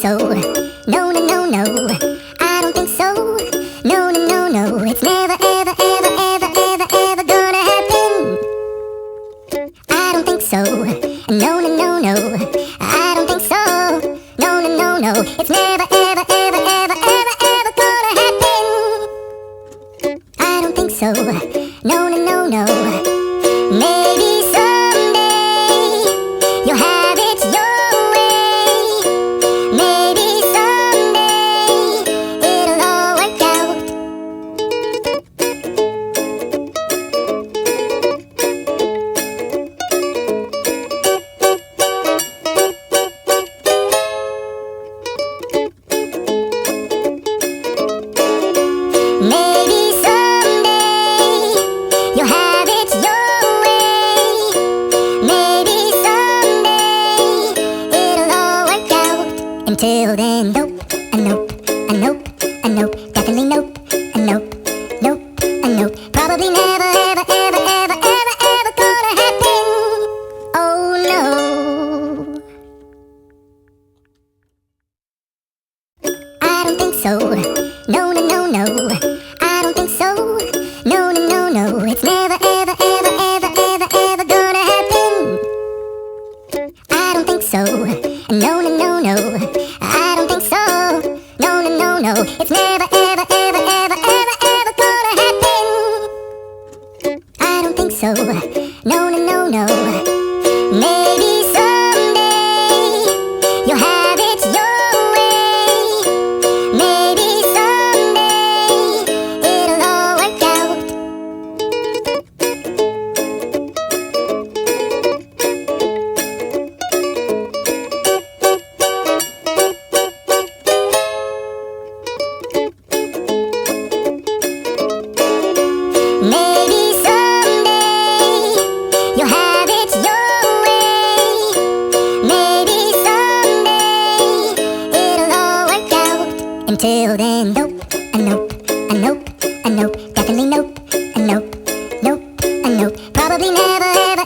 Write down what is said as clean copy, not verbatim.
so. No, no, no, no. I don't think so. No, no, no, no. It's never, ever, ever, ever, ever, ever gonna happen. I don't think so. No, no, no, no. I don't think so. No, no, no, no. It's never, ever, ever, ever, ever, ever gonna happen. I don't think so. No, no, no, no. Maybe someday you'll have it your way. Maybe someday it'll all work out. Maybe someday you'll have it your way. Maybe someday it'll all work out. Until then, nope, a nope, a nope, a nope, definitely nope, a nope, nope, a nope. Probably never, ever, ever, ever, ever, ever gonna happen. Oh no. I don't think so. No, no, no, no. I don't think so. No, no, no, no. It's never, ever, ever, ever, ever, ever gonna happen. I don't think so. No, no, no, no. I don't think so. No, no, no, no. It's never, ever, ever, ever, ever, ever gonna happen. I don't think so. No, no, no, no. Maybe someday you'll have it your way. Maybe someday it'll all work out. Maybe someday you'll have it your way. Maybe someday it'll all work out. Until then, nope, a nope, a nope, a nope, definitely nope, a nope, nope, a nope. Probably never, ever,